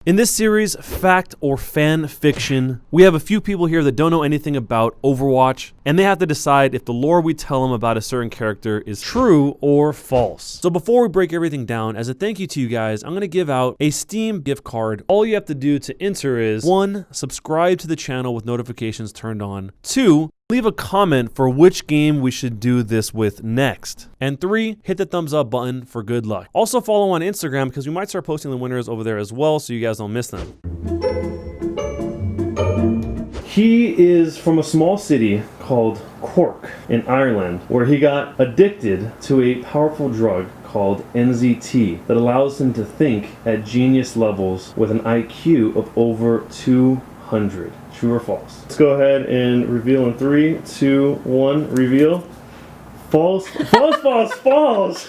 In this series, Fact or Fan Fiction, we have a few people here that don't know anything about Overwatch, and they have to decide if the lore we tell them about a certain character is true or false. So before we break everything down, as a thank you to you guys, I'm going to give out a Steam gift card. All you have to do to enter is 1. Subscribe to the channel with notifications turned on. 2. Leave a comment for which game we should do this with next. And 3, hit the thumbs up button for good luck. Also follow on Instagram because we might start posting the winners over there as well so you guys don't miss them. He is from a small city called Cork in Ireland, where he got addicted to a powerful drug called NZT that allows him to think at genius levels with an IQ of over 200. True or false? Let's go ahead and reveal in 3, 2, 1. Reveal. False. False, false, false.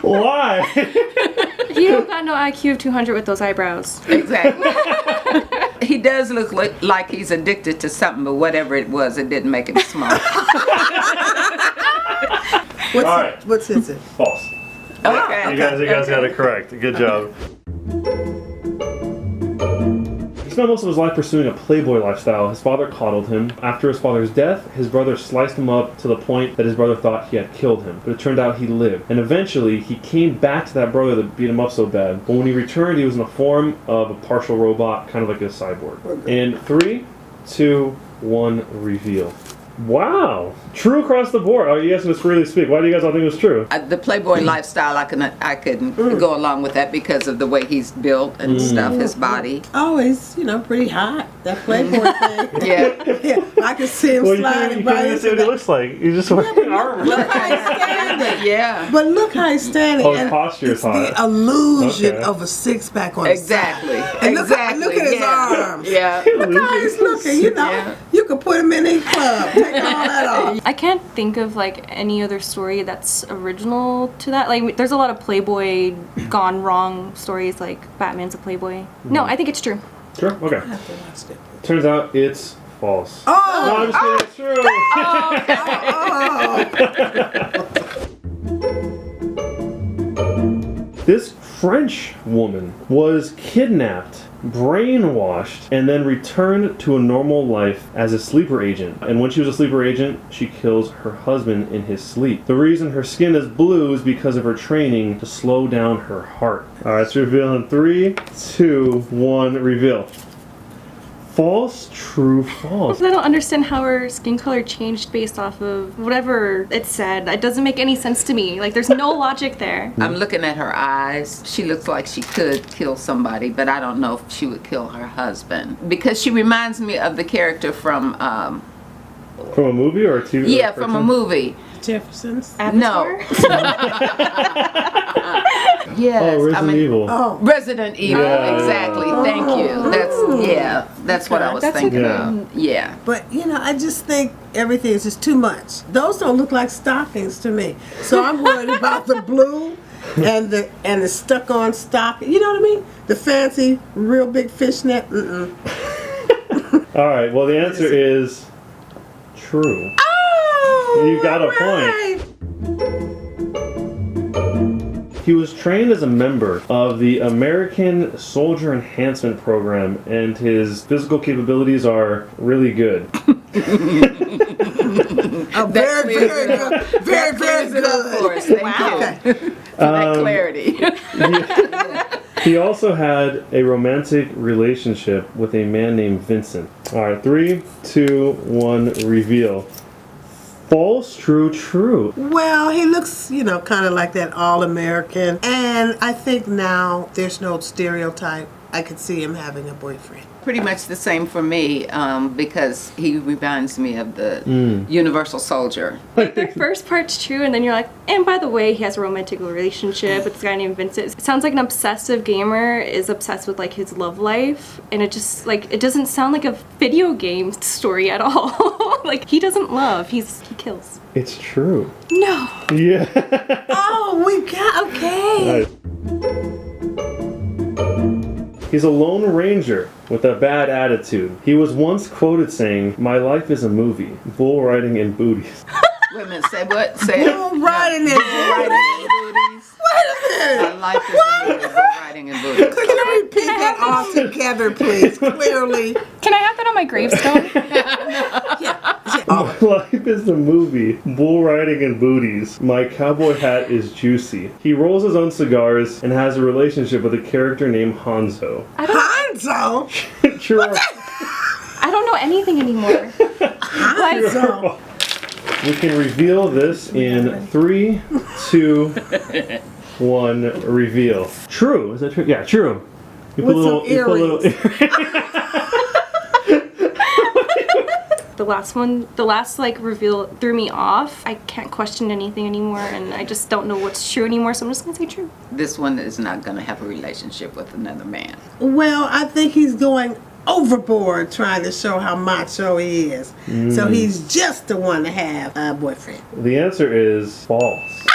Why? He don't got no IQ of 200 with those eyebrows. Exactly. He does look like he's addicted to something, but whatever it was, it didn't make him smart. What's his? False. Okay. You guys got it correct. Good job. He spent most of his life pursuing a playboy lifestyle. His father coddled him. After his father's death, his brother sliced him up to the point that his brother thought he had killed him. But it turned out he lived. And eventually, he came back to that brother that beat him up so bad. But when he returned, he was in the form of a partial robot, kind of like a cyborg. In 3, 2, 1, reveal. Wow! True across the board. Oh, you guys must really speak. Why do you guys all think it was true? The playboy lifestyle, I couldn't go along with that because of the way he's built and stuff, his body. Always, pretty hot. That playboy thing. Yeah. I can see him sliding you by. can't even see what he looks like. He's just wearing armor. Look how he's standing. Yeah. But look how he's standing. Oh, his posture is hot. The illusion Okay. of a six-pack on his Exactly. side. And look at his arms. Yeah. Look how he's looking. Yeah. You could put him in a club. Take all that off. I can't think of like any other story that's original to that. Like there's a lot of Playboy gone wrong stories, like Batman's a Playboy. No, I think it's true. Sure? Okay. I have to watch that. Turns out it's false. Oh! No, I'm just kidding. It's true. This French woman was kidnapped, brainwashed, and then returned to a normal life as a sleeper agent. And when she was a sleeper agent, she kills her husband in his sleep. The reason her skin is blue is because of her training to slow down her heart. Alright, let's reveal in 3, 2, 1, reveal. False, true, false. I don't understand how her skin color changed based off of whatever it said. It doesn't make any sense to me. Like there's no logic there. I'm looking at her eyes. She looks like she could kill somebody, but I don't know if she would kill her husband. Because she reminds me of the character from... From a movie or a TV? Yeah, from a movie. Jefferson's? Avatar? Yes. Oh, Resident Evil. Oh. Resident Evil, Yeah. Exactly. Thank you. That's what I was thinking of. Yeah. But I just think everything is just too much. Those don't look like stockings to me. So I'm worried about the blue and the stuck-on stocking. You know what I mean? The fancy, real big fishnet. All right. Well, the answer is true. Oh, You got a right. point. He was trained as a member of the American Soldier Enhancement Program, and his physical capabilities are really good. Very, very good. Very, very good. Of course. Thank you for that clarity. He also had a romantic relationship with a man named Vincent. All right, 3, 2, 1, reveal. False, true, true. Well, he looks, kind of like that all-American. And I think now there's no stereotype. I could see him having a boyfriend. Pretty much the same for me because he reminds me of the Universal Soldier. The first part's true, and then you're like, and by the way, he has a romantic relationship with this guy named Vincent. It sounds like an obsessive gamer is obsessed with like his love life, and it just it doesn't sound like a video game story at all. Like he doesn't love, he kills. It's true. No. Yeah. Oh, okay. He's a lone ranger with a bad attitude. He was once quoted saying, "My life is a movie, bull riding and booties." Wait a minute, say what? Say Bull riding and bull riding and booties. Wait a minute. My life is a movie, bull together, please. Clearly. Can I have that on my gravestone? My life is the movie. Bull riding and booties. My cowboy hat is juicy. He rolls his own cigars and has a relationship with a character named Hanzo. Hanzo? True. I don't know anything anymore. Hanzo. We can reveal this in 3, 2, 1. Reveal. True. Is that true? Yeah, true. You With some earrings. The last like reveal threw me off. I can't question anything anymore, and I just don't know what's true anymore, so I'm just gonna say true. This one is not going to have a relationship with another man. Well, I think he's going overboard trying to show how macho he is. So he's just the one to have a boyfriend. The answer is false.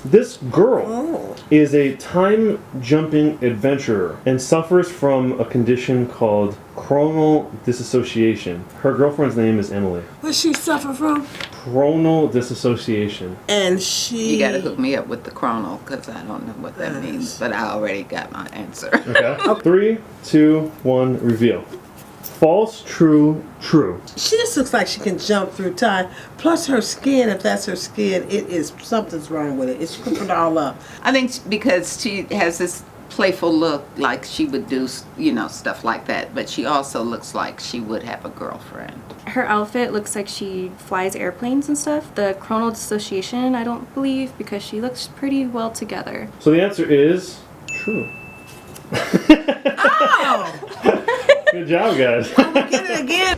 This girl is a time-jumping adventurer and suffers from a condition called chronal disassociation. Her girlfriend's name is Emily. What she suffer from? Chronal disassociation. And she... You got to hook me up with the chrono because I don't know what that means, but I already got my answer. Okay. 3, 2, 1, reveal. False, true, true. She just looks like she can jump through time. Plus her skin, if that's her skin, it is something's wrong with it. It's crooked all up. I think because she has this playful look, like she would do, stuff like that. But she also looks like she would have a girlfriend. Her outfit looks like she flies airplanes and stuff. The chronal dissociation, I don't believe, because she looks pretty well together. So the answer is true. Oh! Good job, guys. Get it again.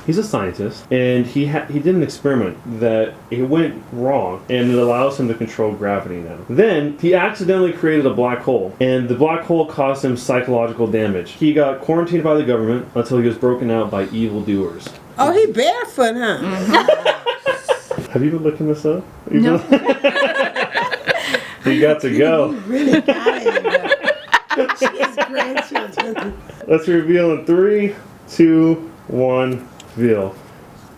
He's a scientist, and he did an experiment that it went wrong, and it allows him to control gravity now. Then, he accidentally created a black hole, and the black hole caused him psychological damage. He got quarantined by the government until he was broken out by evildoers. Oh, he barefoot, huh? Have you been looking this up? No. You got to go. You really got it. She has grandchildren. Let's reveal in 3, 2, 1, reveal.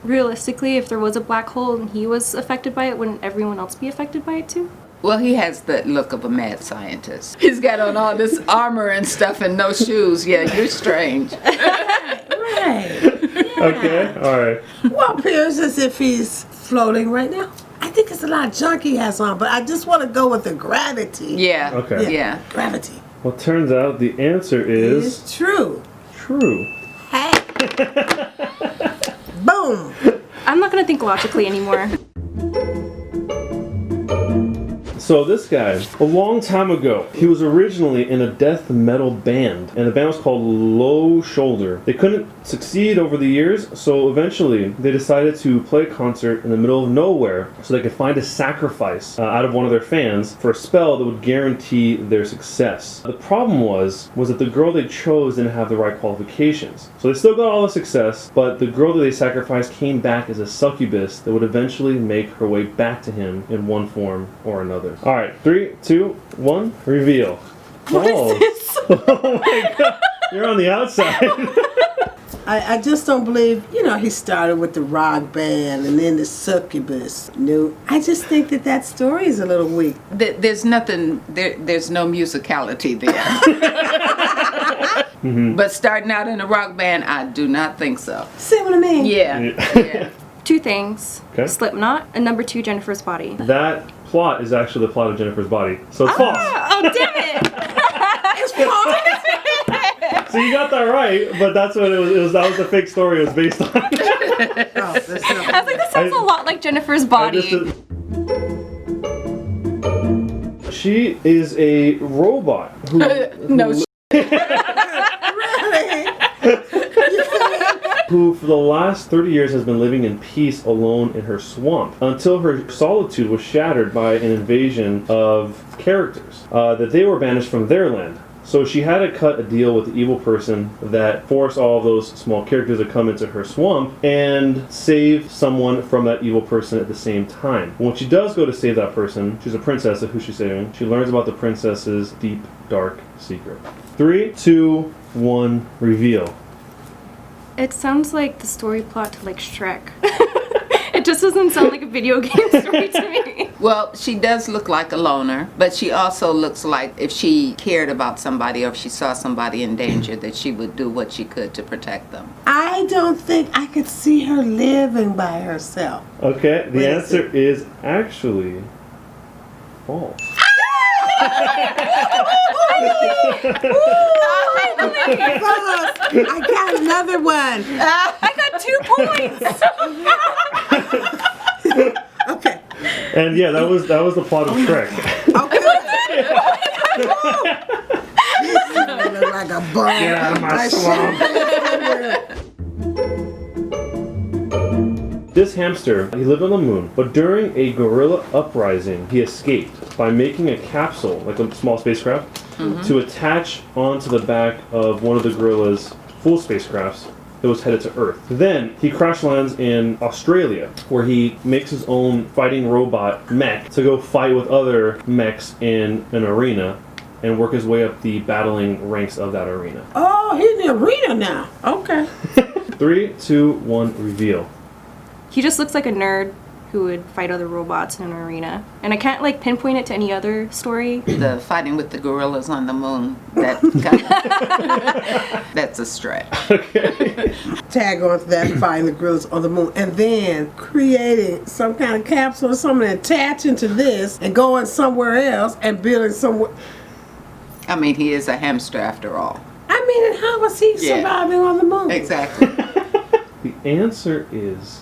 Realistically, if there was a black hole and he was affected by it, wouldn't everyone else be affected by it too? Well, he has the look of a mad scientist. He's got on all this armor and stuff and no shoes. Yeah, you're strange. Right. Okay, alright. Well, appears as if he's floating right now. I think it's a lot of junk he has on, but I just want to go with the gravity. Yeah. Okay. Yeah. Gravity. Well, it turns out the answer is It's true. true. Hey. Boom. I'm not gonna think logically anymore. So this guy, a long time ago, he was originally in a death metal band, and the band was called Low Shoulder. They couldn't succeed over the years, so eventually they decided to play a concert in the middle of nowhere so they could find a sacrifice out of one of their fans for a spell that would guarantee their success. The problem was that the girl they chose didn't have the right qualifications. So they still got all the success, but the girl that they sacrificed came back as a succubus that would eventually make her way back to him in one form or another. Alright, 3, 2, 1, reveal. What is this? Oh my god, you're on the outside. I just don't believe, he started with the rock band and then the succubus. No, I just think that story is a little weak. There's nothing, there's no musicality there. But starting out in a rock band, I do not think so. See what I mean? Yeah. 2 things. Okay. Slipknot, and number 2, Jennifer's Body. That plot is actually the plot of Jennifer's Body. So it's false. Oh, damn it! It's false. So you got that right, but that's what it was. That was the fake story it was based on. Oh, that's not I was like, this sounds a lot like Jennifer's Body. She is a robot who No. who for the last 30 years has been living in peace alone in her swamp until her solitude was shattered by an invasion of characters that they were banished from their land. So she had to cut a deal with the evil person that forced all of those small characters to come into her swamp and save someone from that evil person at the same time. When she does go to save that person, she's a princess of who she's saving. She learns about the princess's deep, dark secret. 3, 2, 1, reveal. It sounds like the story plot to like Shrek. just doesn't sound like a video game story to me. Well, she does look like a loner, but she also looks like if she cared about somebody or if she saw somebody in danger, that she would do what she could to protect them. I don't think I could see her living by herself. Okay, the What is answer is actually false. I got another one. I got 2 points. Okay. And yeah, that was the plot of Shrek. Okay. You look like a bum. Get out of my swamp. This hamster, he lived on the moon, but during a gorilla uprising, he escaped by making a capsule, like a small spacecraft, to attach onto the back of one of the gorilla's full spacecrafts that was headed to Earth. Then he crash lands in Australia, where he makes his own fighting robot mech to go fight with other mechs in an arena and work his way up the battling ranks of that arena. Oh, he's in the arena now. Okay. 3, 2, 1, reveal. He just looks like a nerd who would fight other robots in an arena. And I can't like pinpoint it to any other story. The fighting with the gorillas on the moon, that's a stretch. Tag on to that, fighting the gorillas on the moon, and then creating some kind of capsule or something, attaching to this and going somewhere else and building somewhere. I mean, he is a hamster after all. I mean, and how was he Yeah. surviving on the moon? Exactly. The answer is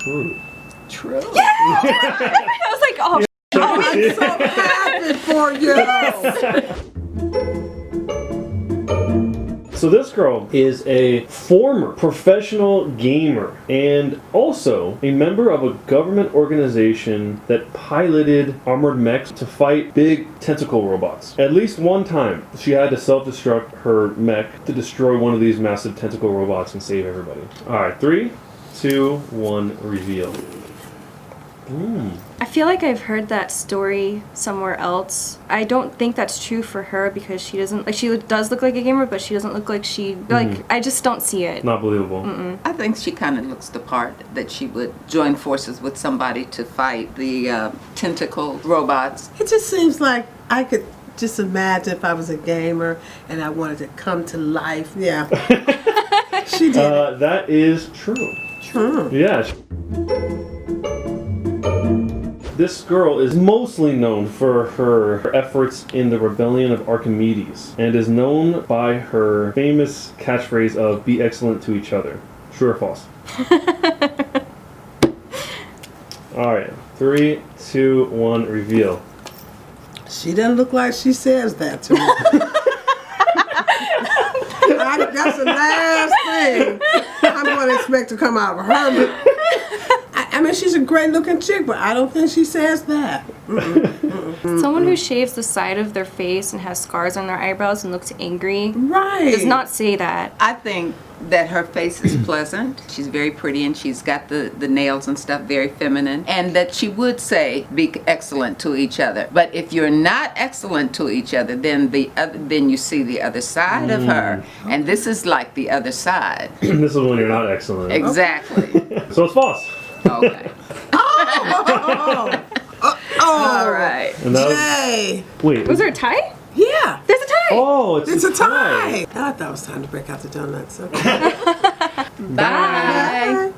true. True. I was like, oh, I'm so happy for you. So this girl is a former professional gamer and also a member of a government organization that piloted armored mechs to fight big tentacle robots. At least one time, she had to self-destruct her mech to destroy one of these massive tentacle robots and save everybody. Alright, 3, 2, 1, reveal. I feel like I've heard that story somewhere else. I don't think that's true for her because she doesn't like. She does look like a gamer, but she doesn't look like she like. I just don't see it. Not believable. I think she kind of looks the part that she would join forces with somebody to fight the tentacle robots. It just seems like I could just imagine if I was a gamer and I wanted to come to life. Yeah. She did. That is true. True. Yeah. This girl is mostly known for her efforts in the Rebellion of Archimedes and is known by her famous catchphrase of "be excellent to each other." True or false? Alright, 3, 2, 1, reveal. She doesn't look like she says that to me. That's the last thing I'm going to expect to come out of her. I mean, she's a great looking chick, but I don't think she says that. Someone who shaves the side of their face and has scars on their eyebrows and looks angry Right. does not say that. I think that her face is pleasant. She's very pretty and she's got the nails and stuff very feminine. And that she would say, be excellent to each other. But if you're not excellent to each other, then then you see the other side of her. And this is like the other side. This is when you're not excellent. Exactly. So it's false. Okay. All right. And that Hey. wait. Was there a tie? Yeah. There's a tie. Oh, It's a tie. I thought it was time to break out the donuts. Okay. Bye. Bye.